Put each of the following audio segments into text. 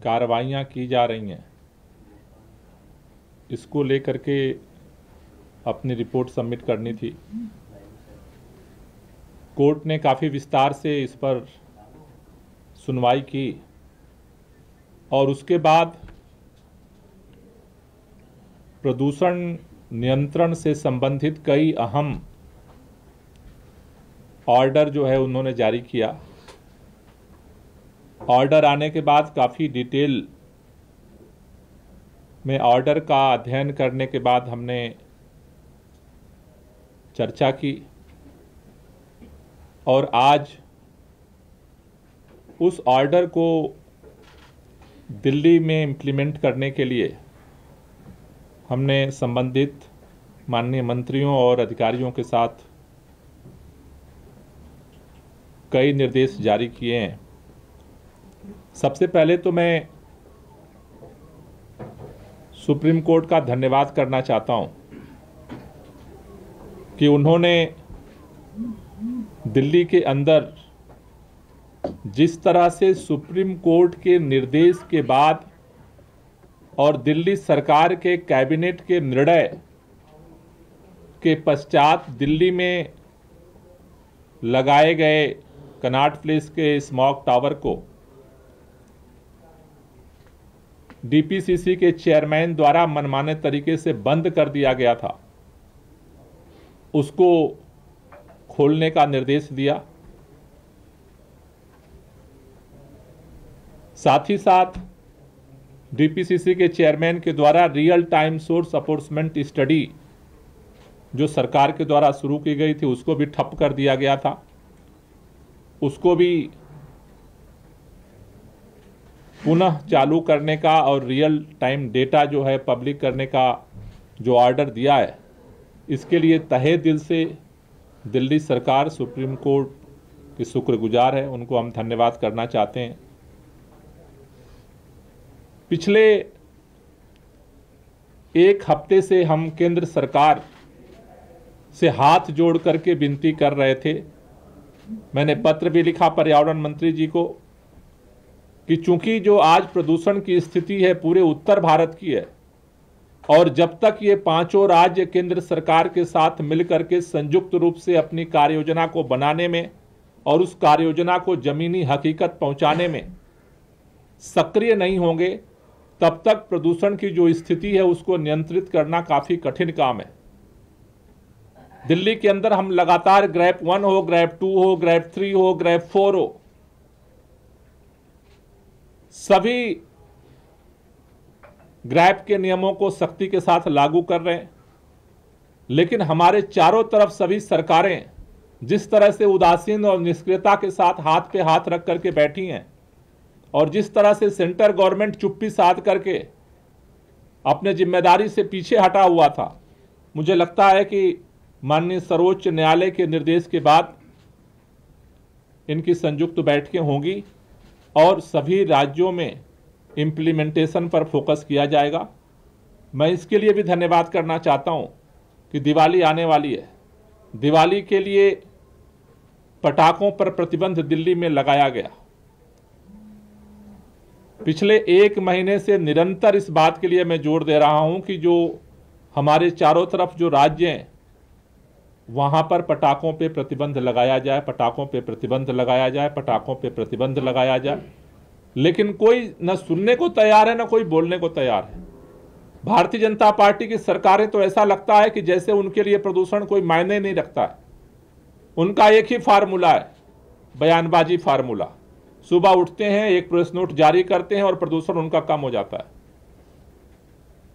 कार्रवाइयाँ की जा रही हैं, इसको लेकर के अपनी रिपोर्ट सबमिट करनी थी। कोर्ट ने काफ़ी विस्तार से इस पर सुनवाई की और उसके बाद प्रदूषण नियंत्रण से संबंधित कई अहम ऑर्डर जो है उन्होंने जारी किया। ऑर्डर आने के बाद काफ़ी डिटेल में ऑर्डर का अध्ययन करने के बाद हमने चर्चा की और आज उस ऑर्डर को दिल्ली में इम्प्लीमेंट करने के लिए हमने संबंधित माननीय मंत्रियों और अधिकारियों के साथ कई निर्देश जारी किए हैं। सबसे पहले तो मैं सुप्रीम कोर्ट का धन्यवाद करना चाहता हूं कि उन्होंने दिल्ली के अंदर जिस तरह से सुप्रीम कोर्ट के निर्देश के बाद और दिल्ली सरकार के कैबिनेट के निर्णय के पश्चात दिल्ली में लगाए गए कनॉट प्लेस के स्मॉग टावर को डीपीसीसी के चेयरमैन द्वारा मनमाने तरीके से बंद कर दिया गया था, उसको खोलने का निर्देश दिया। साथ ही साथ डीपीसीसी के चेयरमैन के द्वारा रियल टाइम सोर्स अपोर्समेंट स्टडी जो सरकार के द्वारा शुरू की गई थी उसको भी ठप कर दिया गया था, उसको भी पुनः चालू करने का और रियल टाइम डेटा जो है पब्लिक करने का जो ऑर्डर दिया है, इसके लिए तहे दिल से दिल्ली सरकार सुप्रीम कोर्ट की शुक्रगुजार है, उनको हम धन्यवाद करना चाहते हैं। पिछले एक हफ्ते से हम केंद्र सरकार से हाथ जोड़ करके विनती कर रहे थे, मैंने पत्र भी लिखा पर्यावरण मंत्री जी को कि चूंकि जो आज प्रदूषण की स्थिति है पूरे उत्तर भारत की है और जब तक ये पांचों राज्य केंद्र सरकार के साथ मिलकर के संयुक्त रूप से अपनी कार्ययोजना को बनाने में और उस कार्ययोजना को जमीनी हकीकत पहुंचाने में सक्रिय नहीं होंगे, तब तक प्रदूषण की जो स्थिति है उसको नियंत्रित करना काफी कठिन काम है। दिल्ली के अंदर हम लगातार ग्रैप 1 हो, ग्रैप 2 हो, ग्रैप 3 हो, ग्रैप 4 हो, सभी ग्रैप के नियमों को सख्ती के साथ लागू कर रहे हैं, लेकिन हमारे चारों तरफ सभी सरकारें जिस तरह से उदासीन और निष्क्रियता के साथ हाथ पे हाथ रख करके बैठी हैं और जिस तरह से सेंटर गवर्नमेंट चुप्पी साध करके अपने जिम्मेदारी से पीछे हटा हुआ था, मुझे लगता है कि माननीय सर्वोच्च न्यायालय के निर्देश के बाद इनकी संयुक्त बैठकें होंगी और सभी राज्यों में इम्प्लीमेंटेशन पर फोकस किया जाएगा। मैं इसके लिए भी धन्यवाद करना चाहता हूं कि दिवाली आने वाली है, दिवाली के लिए पटाखों पर प्रतिबंध दिल्ली में लगाया गया। पिछले एक महीने से निरंतर इस बात के लिए मैं जोर दे रहा हूं कि जो हमारे चारों तरफ जो राज्य हैं वहां पर पटाखों पे प्रतिबंध लगाया जाए, पटाखों पे प्रतिबंध लगाया जाए, पटाखों पे प्रतिबंध लगाया जाए, लेकिन कोई न सुनने को तैयार है न कोई बोलने को तैयार है। भारतीय जनता पार्टी की सरकारें तो ऐसा लगता है कि जैसे उनके लिए प्रदूषण कोई मायने नहीं रखता है। उनका एक ही फार्मूला है, बयानबाजी फार्मूला। सुबह उठते हैं, एक प्रेस नोट जारी करते हैं और प्रदूषण उनका कम हो जाता है।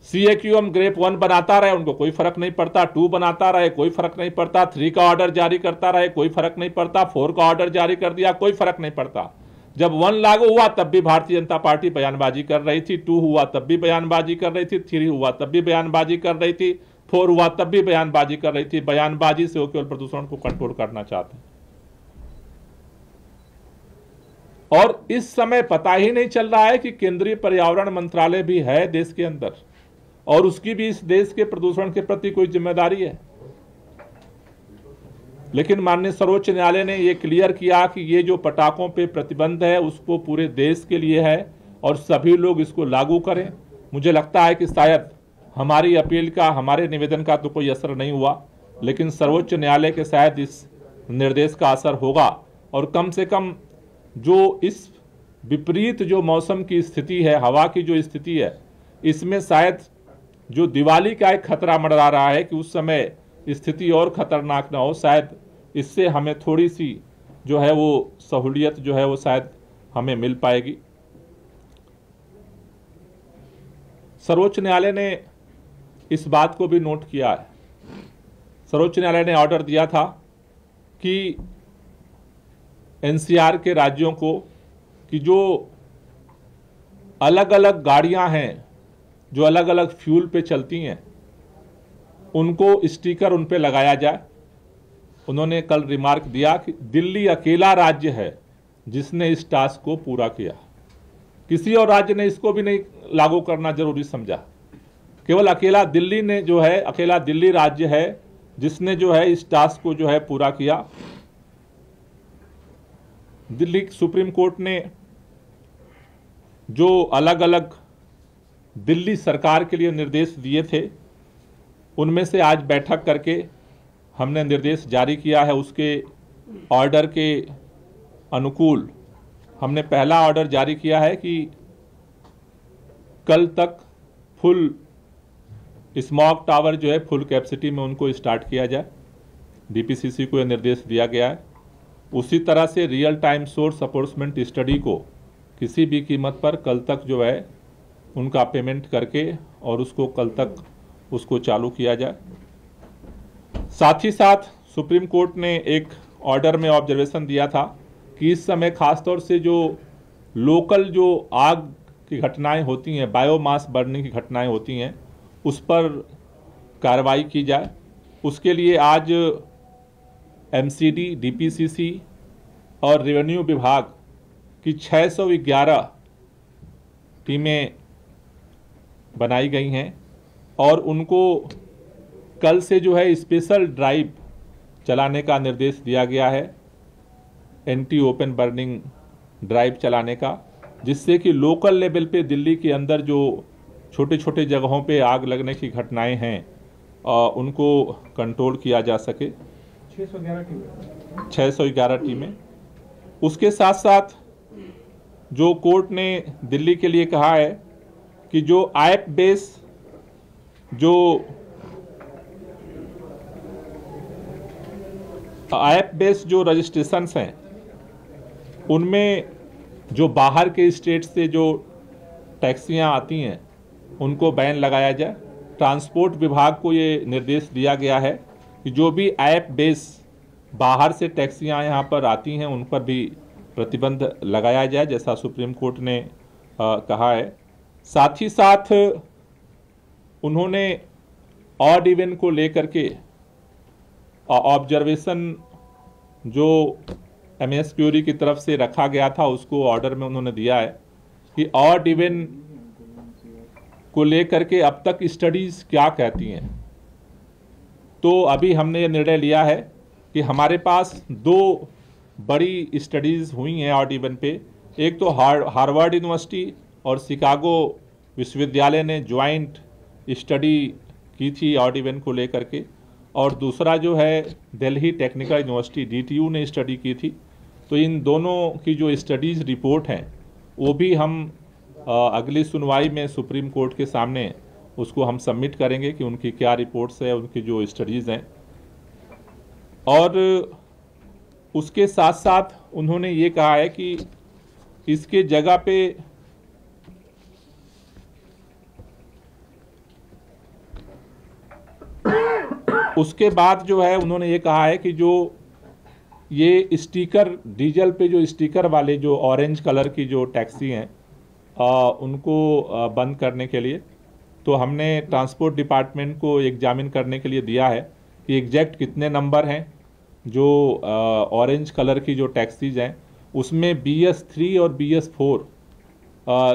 CAQM ग्रेप 1 बनाता रहे, उनको कोई फर्क नहीं पड़ता, 2 बनाता रहे, कोई फर्क नहीं पड़ता, 3 का ऑर्डर जारी करता रहे, कोई फर्क नहीं पड़ता, 4 का ऑर्डर जारी कर दिया, कोई फर्क नहीं पड़ता। जब 1 लागू हुआ तब भी भारतीय जनता पार्टी बयानबाजी कर रही थी, 2 हुआ तब भी बयानबाजी कर रही थी, 3 हुआ तब भी बयानबाजी कर रही थी, 4 हुआ तब भी बयानबाजी कर रही थी। बयानबाजी से वो केवल प्रदूषण को कंट्रोल करना चाहते हैं। और इस समय पता ही नहीं चल रहा है कि केंद्रीय पर्यावरण मंत्रालय भी है देश के अंदर और उसकी भी इस देश के प्रदूषण के प्रति कोई जिम्मेदारी है। लेकिन माननीय सर्वोच्च न्यायालय ने यह क्लियर किया कि ये जो पटाखों पे प्रतिबंध है उसको पूरे देश के लिए है और सभी लोग इसको लागू करें। मुझे लगता है कि शायद हमारी अपील का, हमारे निवेदन का तो कोई असर नहीं हुआ, लेकिन सर्वोच्च न्यायालय के शायद इस निर्देश का असर होगा और कम से कम जो इस विपरीत जो मौसम की स्थिति है, हवा की जो स्थिति है, इसमें शायद जो दिवाली का एक खतरा मंडरा रहा है कि उस समय स्थिति और खतरनाक ना हो, शायद इससे हमें थोड़ी सी जो है वो सहूलियत जो है वो शायद हमें मिल पाएगी। सर्वोच्च न्यायालय ने इस बात को भी नोट किया है। सर्वोच्च न्यायालय ने ऑर्डर दिया था कि एनसीआर के राज्यों को कि जो अलग अलग गाड़ियां हैं, जो अलग अलग फ्यूल पे चलती हैं, उनको स्टिकर उन पे लगाया जाए। उन्होंने कल रिमार्क दिया कि दिल्ली अकेला राज्य है जिसने इस टास्क को पूरा किया, किसी और राज्य ने इसको भी नहीं लागू करना जरूरी समझा। केवल अकेला दिल्ली ने जो है, अकेला दिल्ली राज्य है जिसने जो है इस टास्क को जो है पूरा किया। दिल्ली सुप्रीम कोर्ट ने जो अलग अलग दिल्ली सरकार के लिए निर्देश दिए थे, उनमें से आज बैठक करके हमने निर्देश जारी किया है। उसके ऑर्डर के अनुकूल हमने पहला ऑर्डर जारी किया है कि कल तक फुल स्मॉग टावर जो है फुल कैपेसिटी में उनको स्टार्ट किया जाए। डीपीसीसी को यह निर्देश दिया गया है। उसी तरह से रियल टाइम सोर्स अप्रोचमेंट स्टडी को किसी भी कीमत पर कल तक जो है उनका पेमेंट करके और उसको कल तक उसको चालू किया जाए। साथ ही साथ सुप्रीम कोर्ट ने एक ऑर्डर में ऑब्जर्वेशन दिया था कि इस समय खासतौर से जो लोकल जो आग की घटनाएं होती हैं, बायोमास बर्निंग की घटनाएं होती हैं, उस पर कार्रवाई की जाए। उसके लिए आज एमसीडी, डीपीसीसी और रेवेन्यू विभाग की 611 टीमें बनाई गई हैं और उनको कल से जो है स्पेशल ड्राइव चलाने का निर्देश दिया गया है, एंटी ओपन बर्निंग ड्राइव चलाने का, जिससे कि लोकल लेवल पे दिल्ली के अंदर जो छोटे छोटे जगहों पे आग लगने की घटनाएं हैं उनको कंट्रोल किया जा सके। 611 टीमें। उसके साथ साथ जो कोर्ट ने दिल्ली के लिए कहा है कि जो ऐप बेस जो रजिस्ट्रेशंस हैं, उनमें जो बाहर के स्टेट से जो टैक्सियां आती हैं उनको बैन लगाया जाए। ट्रांसपोर्ट विभाग को ये निर्देश दिया गया है कि जो भी ऐप बेस बाहर से टैक्सियां यहाँ पर आती हैं उन पर भी प्रतिबंध लगाया जाए, जैसा सुप्रीम कोर्ट ने कहा है। साथ ही साथ उन्होंने ऑड इवन को लेकर के ऑब्जर्वेशन जो एमएस क्यूरी की तरफ से रखा गया था उसको ऑर्डर में उन्होंने दिया है कि ऑड इवन को लेकर के अब तक स्टडीज क्या कहती हैं। तो अभी हमने ये निर्णय लिया है कि हमारे पास 2 बड़ी स्टडीज हुई हैं ऑड इवन पे। एक तो हार्वर्ड यूनिवर्सिटी और शिकागो विश्वविद्यालय ने ज्वाइंट स्टडी की थी ऑड इवन को लेकर के, और दूसरा जो है दिल्ली टेक्निकल यूनिवर्सिटी डीटीयू ने स्टडी की थी। तो इन दोनों की जो स्टडीज़ रिपोर्ट हैं वो भी हम अगली सुनवाई में सुप्रीम कोर्ट के सामने उसको हम सबमिट करेंगे कि उनकी क्या रिपोर्ट्स है, उनकी जो स्टडीज़ हैं। और उसके साथ साथ उन्होंने ये कहा है कि इसके जगह पे उसके बाद जो है उन्होंने ये कहा है कि जो ये स्टिकर डीजल पे जो स्टिकर वाले जो ऑरेंज कलर की जो टैक्सी हैं उनको बंद करने के लिए, तो हमने ट्रांसपोर्ट डिपार्टमेंट को एग्जामिन करने के लिए दिया है कि एग्जैक्ट कितने नंबर हैं जो ऑरेंज कलर की जो टैक्सीज हैं, उसमें BS3 और BS4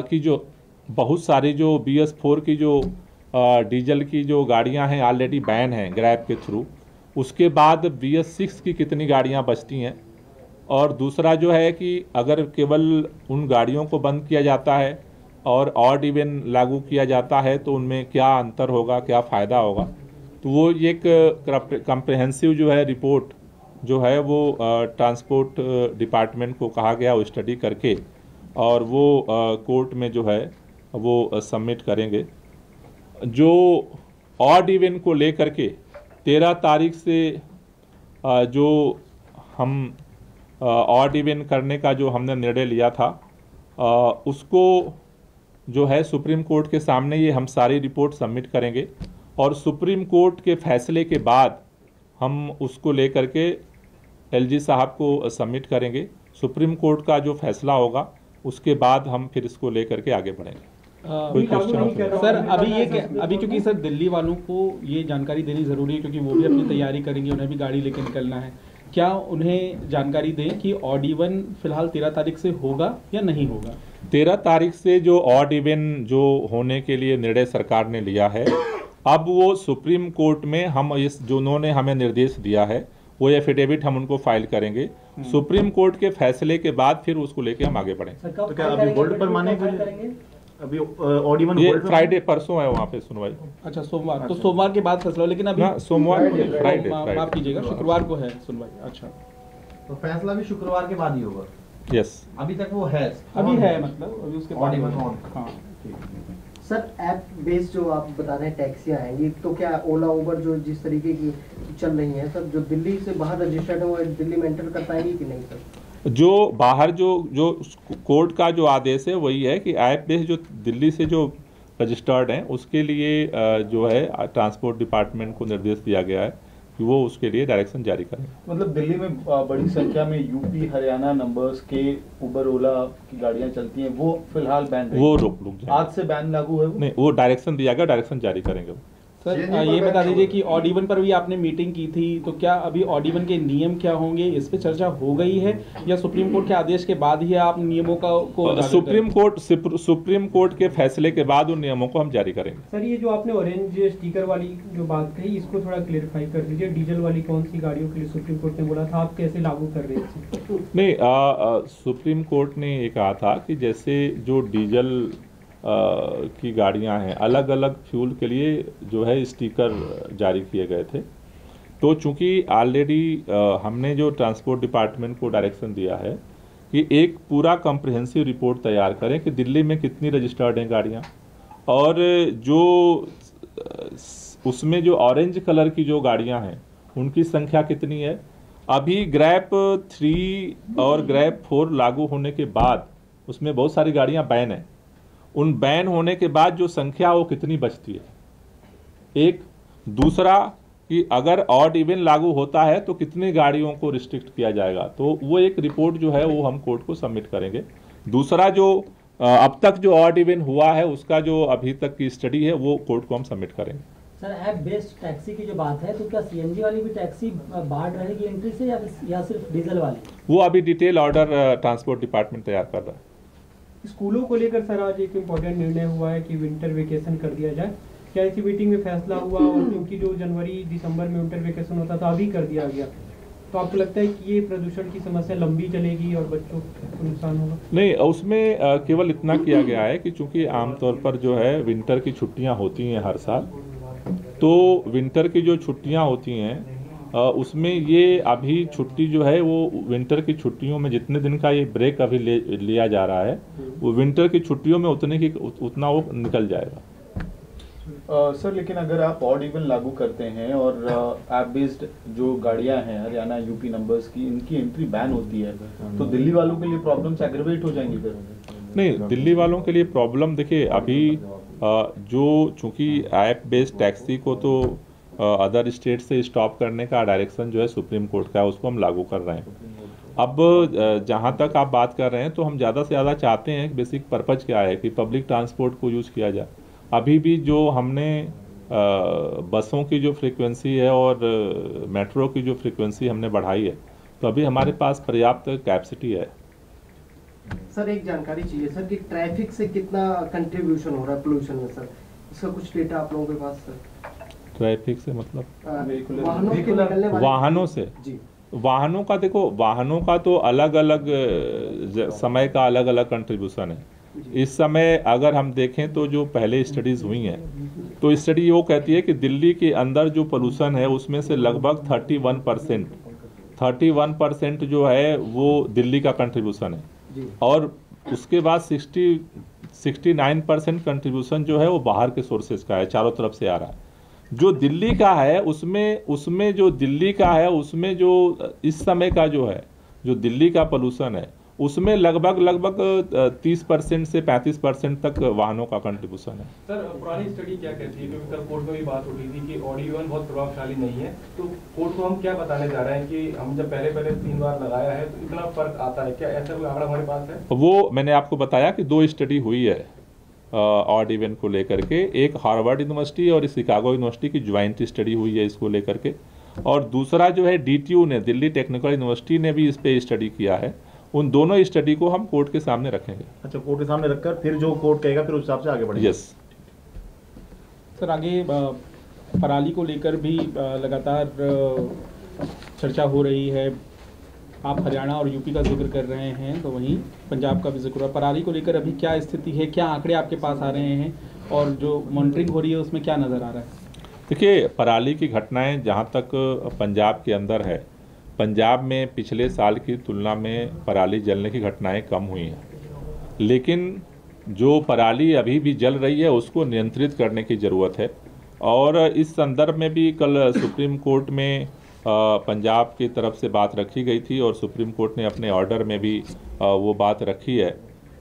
की जो बहुत सारी जो BS4 की जो डीजल की जो गाड़ियां हैं ऑलरेडी बैन हैं ग्रैब के थ्रू। उसके बाद BS6 की कितनी गाड़ियां बचती हैं, और दूसरा जो है कि अगर केवल उन गाड़ियों को बंद किया जाता है और ऑड इवन लागू किया जाता है तो उनमें क्या अंतर होगा, क्या फ़ायदा होगा। तो वो एक कम्प्रहेंसिव जो है रिपोर्ट जो है वो ट्रांसपोर्ट डिपार्टमेंट को कहा गया वो स्टडी करके और वो कोर्ट में जो है वो सबमिट करेंगे। जो ऑड इवन को लेकर के 13 तारीख से जो हम ऑड इवन करने का जो हमने निर्णय लिया था उसको जो है सुप्रीम कोर्ट के सामने ये हम सारी रिपोर्ट सबमिट करेंगे और सुप्रीम कोर्ट के फैसले के बाद हम उसको लेकर के एलजी साहब को सबमिट करेंगे। सुप्रीम कोर्ट का जो फैसला होगा उसके बाद हम फिर इसको लेकर के आगे बढ़ेंगे। कोई क्वेश्चन सर? अभी क्योंकि सर दिल्ली वालों को ये जानकारी देनी ज़रूरी है क्योंकि वो भी अपनी तैयारी करेंगे, उन्हें भी गाड़ी लेकर निकलना है। क्या उन्हें जानकारी दें कि ऑड इवन फिलहाल 13 तारीख से होगा या नहीं होगा? 13 तारीख से जो ऑड इवन जो होने के लिए निर्णय सरकार ने लिया है, अब वो सुप्रीम कोर्ट में हम इस जो उन्होंने हमें निर्देश दिया है वो एफिडेविट हम उनको फाइल करेंगे। सुप्रीम कोर्ट के फैसले के बाद फिर उसको लेके हम आगे बढ़ेंगे। तो क्या अभी होल्ड पर माने अभी ऑड इवन ये फ्राइडे परसों है वहाँ पे सुनवाई। अच्छा, सोमवार। तो सोमवार के बाद फैसला, लेकिन अभी सोमवार फ्राइडे माफ कीजिएगा, शुक्रवार को है सुनवाई। अच्छा, तो फैसला भी शुक्रवार के बाद ही होगा? यस, अभी तक वो है, अभी है, मतलब अभी उसके बाद। हाँ, सर ऐप बेस्ड जो आप बता रहे हैं टैक्सियां आएंगी, तो क्या ओला उबर जो जिस तरीके की चल रही हैं सर, जो दिल्ली से बाहर रजिस्टर्ड है वो दिल्ली में एंटर कर पाएंगी कि नहीं सर? जो बाहर जो कोर्ट का जो आदेश है वही है कि ऐप बेस्ड जो दिल्ली से जो रजिस्टर्ड हैं उसके लिए जो है ट्रांसपोर्ट डिपार्टमेंट को निर्देश दिया गया है कि वो उसके लिए डायरेक्शन जारी करें। मतलब दिल्ली में बड़ी संख्या में यूपी हरियाणा नंबर्स के उबर ओला की गाड़ियां चलती हैं, वो फिलहाल बैन, वो रुक जाए। आज से बैन लागू है? नहीं, वो डायरेक्शन दिया गया, डायरेक्शन जारी करेंगे। सर ये बता दीजिए कि ऑड इवन पर भी आपने मीटिंग की थी, तो क्या अभी ऑड इवन के नियम क्या होंगे इस पे चर्चा हो गई है या सुप्रीम कोर्ट के आदेश के बाद ही आप नियमों को सुप्रीम कोर्ट के फैसले के बाद उन नियमों को हम जारी करेंगे। सर ये जो आपने ऑरेंज स्टिकर वाली जो बात कही इसको थोड़ा क्लेरिफाई कर दीजिए। डीजल वाली कौन सी गाड़ियों के लिए सुप्रीम कोर्ट ने बोला था, आप कैसे लागू कर रहे हैं? नहीं, सुप्रीम कोर्ट ने ये कहा था कि जैसे जो डीजल की गाड़ियां हैं अलग अलग फ्यूल के लिए जो है स्टिकर जारी किए गए थे, तो चूंकि ऑलरेडी हमने जो ट्रांसपोर्ट डिपार्टमेंट को डायरेक्शन दिया है कि एक पूरा कम्प्रिहेंसिव रिपोर्ट तैयार करें कि दिल्ली में कितनी रजिस्टर्ड हैं गाड़ियां और जो उसमें जो ऑरेंज कलर की जो गाड़ियां हैं उनकी संख्या कितनी है। अभी ग्रैप 3 और ग्रैप 4 लागू होने के बाद उसमें बहुत सारी गाड़ियां बैन हैं, उन बैन होने के बाद जो संख्या वो कितनी बचती है। एक दूसरा कि अगर ऑड इवन लागू होता है तो कितनी गाड़ियों को रिस्ट्रिक्ट किया जाएगा, तो वो एक रिपोर्ट जो है वो हम कोर्ट को सबमिट करेंगे। दूसरा जो अब तक जो ऑड इवन हुआ है उसका जो अभी तक की स्टडी है वो कोर्ट को हम सबमिट करेंगे। सर ऐप बेस्ड टैक्सी की जो बात है, तो क्या सीएनजी वाली भी टैक्सी बाहर रहेगी एंट्री से या सिर्फ डीजल वाली? वो अभी डिटेल ऑर्डर ट्रांसपोर्ट डिपार्टमेंट तैयार कर रहा है। स्कूलों को लेकर सर आज एक इम्पोर्टेंट निर्णय हुआ है कि विंटर वेकेशन कर दिया जाए। क्या इसी मीटिंग में फैसला हुआ? और क्योंकि जो जनवरी दिसंबर में विंटर वेकेशन होता था अभी कर दिया गया, तो आपको लगता है कि ये प्रदूषण की समस्या लंबी चलेगी और बच्चों को नुकसान होगा? नहीं, उसमें केवल इतना किया गया है कि चूंकि आमतौर पर जो है विंटर की छुट्टियां होती हैं हर साल, तो विंटर की जो छुट्टियां होती हैं उसमें ये अभी छुट्टी जो है वो विंटर की छुट्टियों में जितने दिन का ये ब्रेक अभी लिया जा रहा है वो विंटर की छुट्टियों में उतना वो निकल जाएगा। सर लेकिन अगर आप ऑड इवन लागू करते हैं और ऐप बेस्ड जो गाड़ियां हैं हरियाणा यूपी नंबर्स की, इनकी एंट्री बैन होती है, तो दिल्ली वालों के लिए प्रॉब्लम्स एग्रेवेट हो जाएंगी फिर? नहीं, दिल्ली वालों के लिए प्रॉब्लम देखिए, अभी जो चूंकि ऐप बेस्ड टैक्सी को तो अदर स्टेट से स्टॉप करने का डायरेक्शन जो है सुप्रीम कोर्ट का है, उसको हम लागू कर रहे हैं। अब जहां तक आप बात कर रहे हैं तो हम ज़्यादा से ज़्यादा चाहते हैं कि बेसिक पर्पज क्या है कि पब्लिक ट्रांसपोर्ट को यूज़ किया जाए। अभी भी जो हमने बसों की जो फ्रीक्वेंसी है और मेट्रो की जो फ्रीक्वेंसी हमने बढ़ाई है, तो अभी हमारे पास पर्याप्त कैपेसिटी है। सर एक जानकारी चाहिए सर कि ट्रैफिक से कितना कंट्रीब्यूशन हो रहा है पोल्यूशन में सर, इसका कुछ डेटा आप लोगों के पास सर? ट्रैफिक से मतलब वाहनों से जी। वाहनों का देखो, वाहनों का तो अलग अलग समय का अलग अलग कंट्रीब्यूशन है। इस समय अगर हम देखें तो जो पहले स्टडीज़ हुई हैं तो स्टडी वो कहती है कि दिल्ली के अंदर जो पोल्यूशन है उसमें से लगभग 31% जो है वो दिल्ली का कंट्रीब्यूशन है, और उसके बाद 69% कंट्रीब्यूशन जो है वो बाहर के सोर्सेज का है, चारों तरफ से आ रहा है। जो दिल्ली का है उसमें जो दिल्ली का है उसमें जो इस समय का जो है जो दिल्ली का पोल्यूशन है उसमें लगभग 30% से 35% तक वाहनों का कंट्रीब्यूशन है। सर पुरानी स्टडी क्या कहती है, क्योंकि कल कोर्ट में भी बात हो रही थी कि ऑडी-1 बहुत प्रभावशाली नहीं है, तो कोर्ट को हम क्या बताने जा रहे हैं कि हम जब पहले 3 बार लगाया है तो इतना फर्क आता है, क्या ऐसा कोई आंकड़ा हमारे पास है? वो मैंने आपको बताया कि 2 स्टडी हुई है ऑड-इवन को लेकर के, एक हार्वर्ड यूनिवर्सिटी और शिकागो यूनिवर्सिटी की ज्वाइंट स्टडी हुई है इसको लेकर के, और दूसरा जो है DTU ने, दिल्ली टेक्निकल यूनिवर्सिटी ने भी इस पे स्टडी किया है। उन दोनों स्टडी को हम कोर्ट के सामने रखेंगे। अच्छा, कोर्ट के सामने रखकर फिर जो कोर्ट कहेगा फिर उस हिसाब से आगे बढ़ेंगे। यस सर, आगे पराली को लेकर भी लगातार चर्चा हो रही है। आप हरियाणा और यूपी का जिक्र कर रहे हैं तो वहीं पंजाब का भी जिक्र है। पराली को लेकर अभी क्या स्थिति है, क्या आंकड़े आपके पास आ रहे हैं और जो मॉनिटरिंग हो रही है उसमें क्या नज़र आ रहा है? देखिए, पराली की घटनाएं जहां तक पंजाब के अंदर है, पंजाब में पिछले साल की तुलना में पराली जलने की घटनाएं कम हुई हैं, लेकिन जो पराली अभी भी जल रही है उसको नियंत्रित करने की ज़रूरत है। और इस संदर्भ में भी कल सुप्रीम कोर्ट में पंजाब की तरफ से बात रखी गई थी और सुप्रीम कोर्ट ने अपने ऑर्डर में भी वो बात रखी है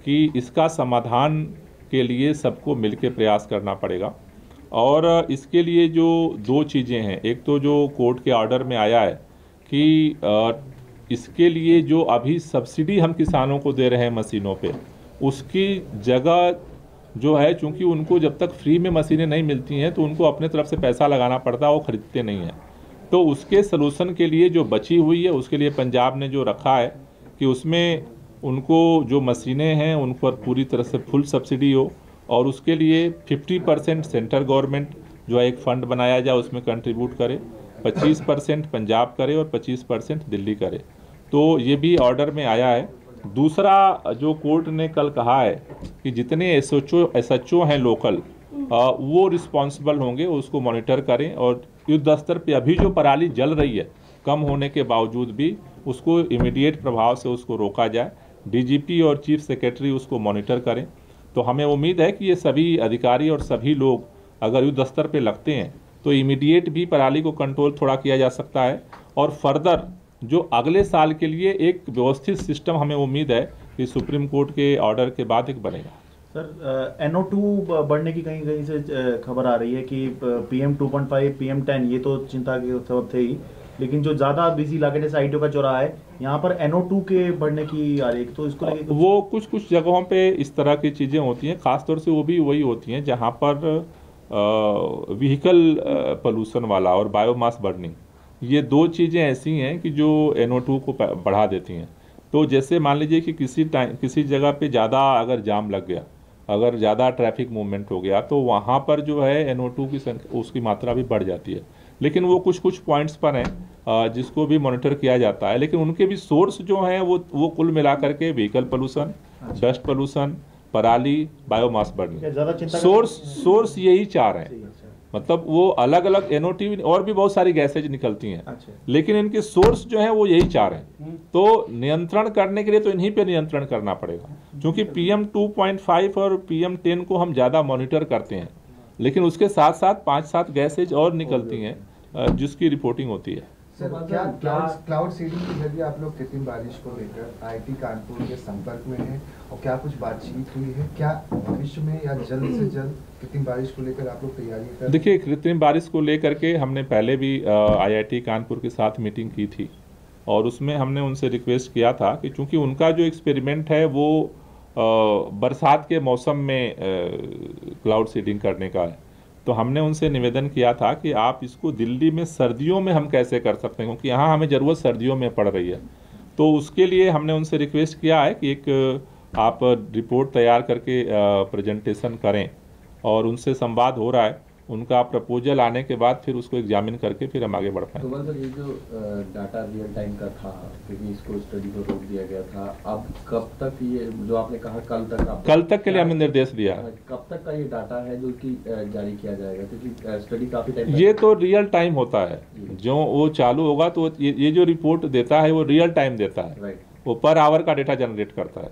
कि इसका समाधान के लिए सबको मिलकर प्रयास करना पड़ेगा। और इसके लिए जो 2 चीज़ें हैं, एक तो जो कोर्ट के ऑर्डर में आया है कि इसके लिए जो अभी सब्सिडी हम किसानों को दे रहे हैं मशीनों पे, उसकी जगह जो है, चूंकि उनको जब तक फ्री में मशीनें नहीं मिलती हैं तो उनको अपने तरफ से पैसा लगाना पड़ता है, वो खरीदते नहीं हैं। तो उसके सलूशन के लिए जो बची हुई है उसके लिए पंजाब ने जो रखा है कि उसमें उनको जो मशीनें हैं उन पर पूरी तरह से फुल सब्सिडी हो, और उसके लिए 50% सेंट्रल गवर्नमेंट जो है एक फ़ंड बनाया जाए उसमें कंट्रीब्यूट करे, 25% पंजाब करे और 25% दिल्ली करे। तो ये भी ऑर्डर में आया है। दूसरा जो कोर्ट ने कल कहा है कि जितने SHO हैं लोकल, वो रिस्पॉन्सिबल होंगे, उसको मॉनिटर करें और युद्ध स्तर पे अभी जो पराली जल रही है कम होने के बावजूद भी उसको इमीडिएट प्रभाव से उसको रोका जाए। DGP और चीफ सेक्रेटरी उसको मॉनिटर करें। तो हमें उम्मीद है कि ये सभी अधिकारी और सभी लोग अगर युद्ध स्तर पे लगते हैं तो इमीडिएट भी पराली को कंट्रोल थोड़ा किया जा सकता है, और फर्दर जो अगले साल के लिए एक व्यवस्थित सिस्टम हमें उम्मीद है कि सुप्रीम कोर्ट के ऑर्डर के बाद एक बनेगा। सर, NO2 बढ़ने की कहीं कहीं से खबर आ रही है कि PM 2.5 PM 10 ये तो चिंता के सबब थे ही, लेकिन जो ज़्यादा बिजी इलाके जैसे ITO का चौराहा है यहाँ पर NO2 के बढ़ने की आ रही है, तो इसको लेके वो कुछ जगहों पे इस तरह की चीज़ें होती हैं, खासतौर से वो भी वही होती हैं जहाँ पर व्हीकल पोल्यूशन वाला और बायोमास बर्निंग, ये 2 चीज़ें ऐसी हैं कि जो NO2 को बढ़ा देती हैं। तो जैसे मान लीजिए कि किसी जगह पे ज़्यादा अगर जाम लग गया, अगर ज़्यादा ट्रैफिक मूवमेंट हो गया, तो वहाँ पर जो है NO2 की संख्या, उसकी मात्रा भी बढ़ जाती है। लेकिन वो कुछ पॉइंट्स पर हैं जिसको भी मॉनिटर किया जाता है, लेकिन उनके भी सोर्स जो हैं वो कुल मिला करके व्हीकल पोल्यूशन, डस्ट पोल्यूशन, पराली, बायोमास बर्निंग, सोर्स यही 4 हैं। मतलब वो अलग अलग NO2 और भी बहुत सारी गैसेज निकलती हैं, लेकिन इनके सोर्स जो हैं वो यही 4 हैं। तो नियंत्रण करने के लिए तो इन्हीं पे नियंत्रण करना पड़ेगा, क्योंकि PM 2.5 और PM 10 को हम ज़्यादा मॉनिटर करते हैं, लेकिन उसके साथ साथ 5-7 गैसेज और निकलती हैं जिसकी रिपोर्टिंग होती है। सर, क्या क्लाउड सीडिंग के जरिए आप लोग कृत्रिम बारिश को लेकर IIT कानपुर के संपर्क में हैं और क्या कुछ बातचीत हुई है? क्या भविष्य में या जल्द से जल्द कृत्रिम बारिश को लेकर आप लोग तैयारी कर? देखिए, कृत्रिम बारिश को लेकर के हमने पहले भी IIT कानपुर के साथ मीटिंग की थी और उसमें हमने उनसे रिक्वेस्ट किया था कि चूंकि उनका जो एक्सपेरिमेंट है वो बरसात के मौसम में क्लाउड सीडिंग करने का है, तो हमने उनसे निवेदन किया था कि आप इसको दिल्ली में सर्दियों में हम कैसे कर सकते हैं, क्योंकि यहाँ हमें ज़रूरत सर्दियों में पड़ रही है। तो उसके लिए हमने उनसे रिक्वेस्ट किया है कि एक आप रिपोर्ट तैयार करके प्रेजेंटेशन करें, और उनसे संवाद हो रहा है। उनका प्रपोजल आने के बाद फिर उसको एग्जामिन करके फिर हम आगे बढ़ पाएंगे। तो सर ये जो डाटा रियल टाइम का था, क्योंकि इसको स्टडी को रोक दिया गया था, अब कब तक ये जो आपने कहा कल तक के लिए हमें निर्देश दिया है, कब तक का ये डाटा है जो कि जारी किया जाएगा, क्योंकि स्टडी काफी टाइम ये तो रियल टाइम होता है, जो वो चालू होगा तो ये जो रिपोर्ट देता है वो रियल टाइम देता है, वो पर आवर का डेटा जनरेट करता है।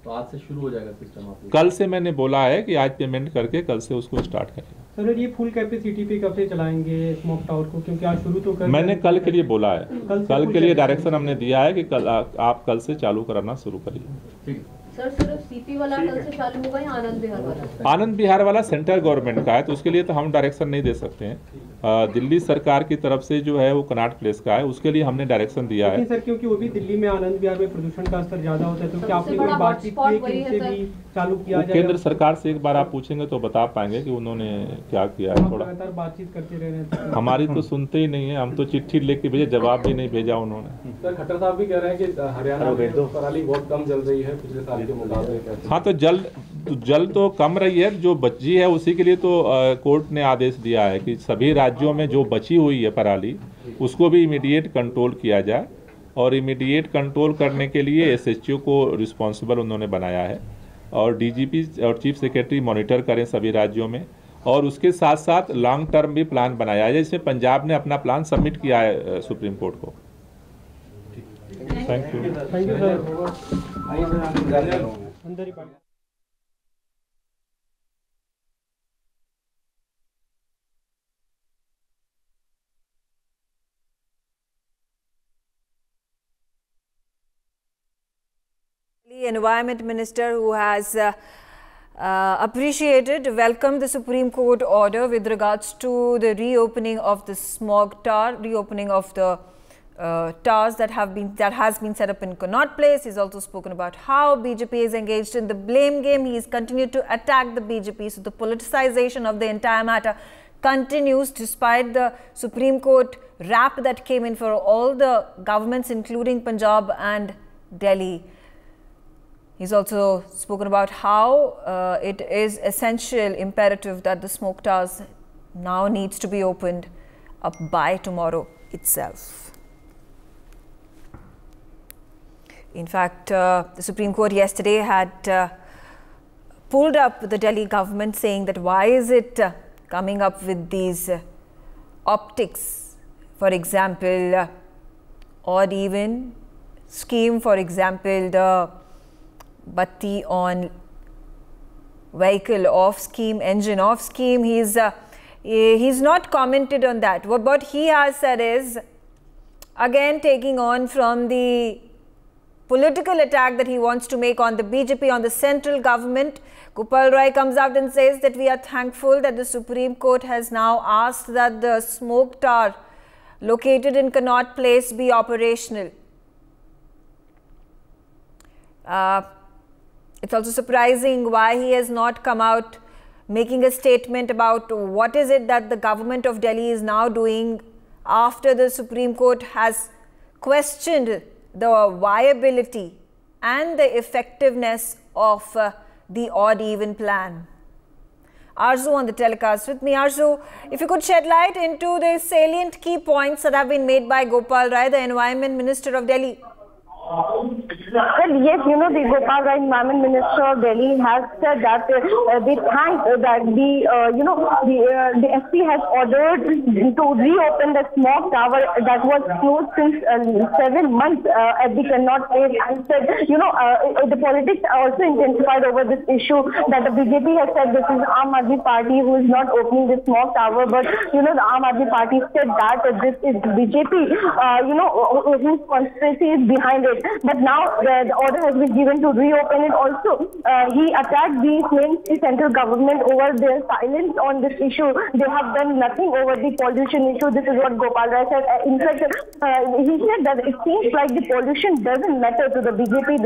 तो आज से शुरू हो जाएगा सिस्टम? आप कल से मैंने बोला है कि आज पेमेंट करके कल से उसको स्टार्ट करेंगे। सर ये फुल कैपेसिटी पे कब से चलाएंगे स्मोक टावर को, क्योंकि आज शुरू तो मैंने कल के लिए बोला है, कल के लिए डायरेक्शन हमने दिया है कि कल आप कल से चालू कराना शुरू करिए। सर सिर्फ सीपी वाला कल से चालू होगा या आनंद विहार वाला? आनंद विहार वाला सेंट्रल गवर्नमेंट का है, तो उसके लिए तो हम डायरेक्शन नहीं दे सकते हैं। दिल्ली सरकार की तरफ से जो है वो कनाट प्लेस का है, उसके लिए हमने डायरेक्शन दिया है। सर क्योंकि वो भी दिल्ली में आनंद विहार में प्रदूषण का स्तर ज्यादा होता है, तो क्या आपने कोई बातचीत की कि उनसे भी चालू किया जाए? केंद्र सरकार से एक बार आप पूछेंगे तो बता पाएंगे कि उन्होंने क्या किया है। थोड़ा लगातार बातचीत करते रह रहे हैं, हमारी तो सुनते ही नहीं है, हम तो चिट्ठी लेके भेजे, जवाब भी नहीं भेजा उन्होंने। सर खट्टर साहब भी कह रहे हैं कि हरियाणा में पराली बहुत कम जल रही है पिछले साल के मुकाबले। हाँ तो जल तो कम रही है, जो बची है उसी के लिए तो कोर्ट ने आदेश दिया है कि सभी राज्यों में जो बची हुई है पराली उसको भी इमीडिएट कंट्रोल किया जाए, और इमीडिएट कंट्रोल करने के लिए एसएचओ को रिस्पॉन्सिबल उन्होंने बनाया है, और डीजीपी और चीफ सेक्रेटरी मॉनिटर करें सभी राज्यों में, और उसके साथ साथ लॉन्ग टर्म भी प्लान बनाया है, जिसमें पंजाब ने अपना प्लान सबमिट किया है सुप्रीम कोर्ट को। Thank you sir. The Environment Minister, who has welcomed the Supreme Court order with regards to the reopening of the smog tower, reopening of the towers that has been set up in Connaught Place. He's also spoken about how BJP is engaged in the blame game. He's continued to attack the BJP, so the politicization of the entire matter continues despite the Supreme Court rap that came in for all the governments, including Punjab and Delhi. He's also spoken about how it is essential, imperative that the smoke towers now needs to be opened up by tomorrow itself. In fact, the Supreme Court yesterday had pulled up the Delhi government, saying that why is it coming up with these optics, for example, or even scheme, for example, the batti on vehicle off scheme, engine off scheme. He's not commented on that. What he has said is, again taking on from the political attack that he wants to make on the BJP, on the central government, Gopal Rai comes out and says that we are thankful that the Supreme Court has now asked that the smoke tower located in Connaught Place be operational. It's also surprising why he has not come out making a statement about what is it that the government of Delhi is now doing after the Supreme Court has questioned the viability and the effectiveness of the odd-even plan. Arzu on the telecast with me. Arzu, if you could shed light into the salient key points that have been made by Gopal Rai, the Environment Minister of Delhi. Well, yes, the Gopal Rai, Environment Minister of Delhi, has said that they thank that the SP has ordered to reopen the smog tower that was closed since 7 months at the Connaught Place, and said, the politics also intensified over this issue, that the BJP has said this is Aam Aadmi Party who is not opening the smog tower, but the Aam Aadmi Party said that this is BJP, whose conspiracy is behind it. But now the order has been given to reopen it. Also, he attacked the central government over their silence on this issue. They have done nothing over the pollution issue. This is what Gopal Rai said. In fact, he said that it seems like the pollution doesn't matter to the BJP.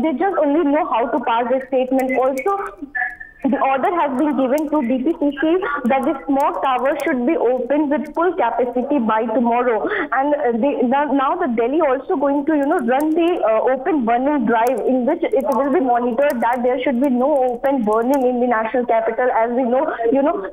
They just only know how to pass this statement. Also, the order has been given to DPCC that the smoke tower should be opened with full capacity by tomorrow. And now the Delhi also going to run the open burning drive, in which it will be monitored that there should be no open burning in the national capital. As we know,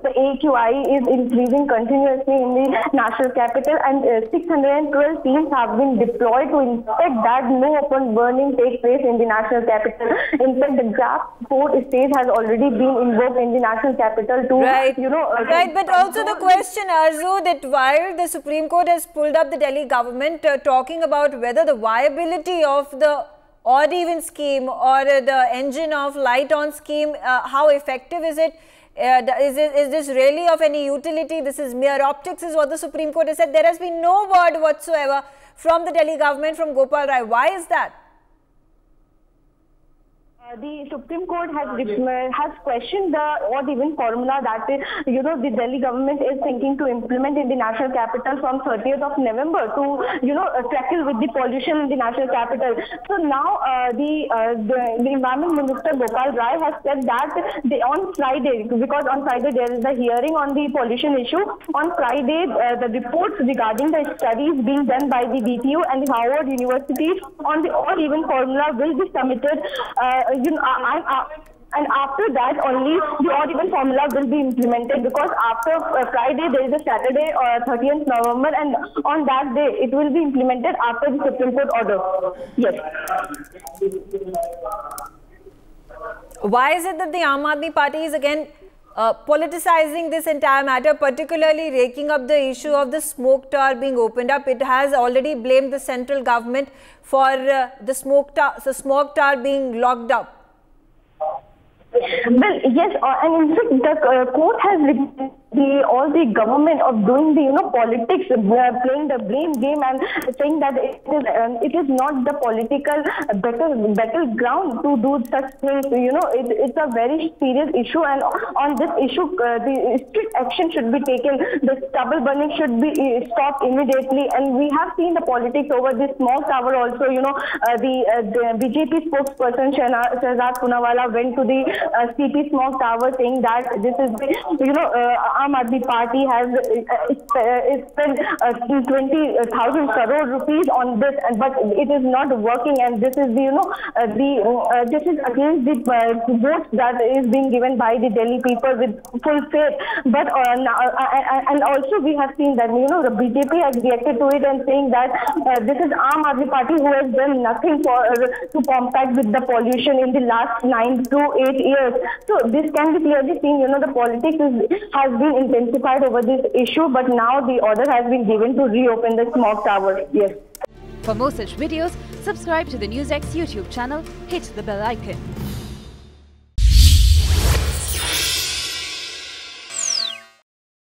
the AQI is increasing continuously in the national capital, and 612 teams have been deployed to inspect that no open burning takes place in the national capital. In fact, the draft 4 states has already been invoked in the national capital to right, but also the question, Arzu, that while the Supreme Court has pulled up the Delhi government talking about whether the viability of the odd even scheme or the engine of light on scheme, how effective is it? Is this really of any utility? This is mere optics, is what the Supreme Court has said. There has been no word whatsoever from the Delhi government, from Gopal Rai. Why is that? The Supreme Court has questioned the odd even formula that the Delhi government is thinking to implement in the national capital from 30th of November to tackle with the pollution in the national capital. So now the Environment Minister Gopal Rai has said that on Friday, because on Friday there is a hearing on the pollution issue, on Friday the reports regarding the studies being done by the DTU and the Harvard University on the odd even formula will be submitted. And after that only the odd even formula will be implemented, because after Friday there is a Saturday or 30th November, and on that day it will be implemented after the Supreme Court order. Yes. Why is it that the Aam Aadmi Party is again politicizing this entire matter, particularly raking up the issue of the smoke tower being opened up? It has already blamed the central government for the smoke tower being locked up. Well, yes, and in fact the court has all the government of doing the politics, playing the blame game and saying that it is not the political battleground to do such things. It's a very serious issue, and on this issue the strict action should be taken. The stubble burning should be stopped immediately, and we have seen the politics over this smoke tower also. The BJP spokesperson Shehzad Poonawalla went to the CP smoke tower saying that this is the Aam Aadmi Party has spent 20,000 crore rupees on this, but it is not working, and this is this is against the votes that is being given by the Delhi people with full faith. But and also we have seen that the BJP has reacted to it and saying that this is Aam Aadmi Party who has done nothing to combat with the pollution in the last 9 to 8 years. So this can be clearly seen. The politics has been intensified over this issue, but now the order has been given to reopen the smoke tower. Yes. For more such videos, subscribe to the NewsX YouTube channel, hit the bell icon.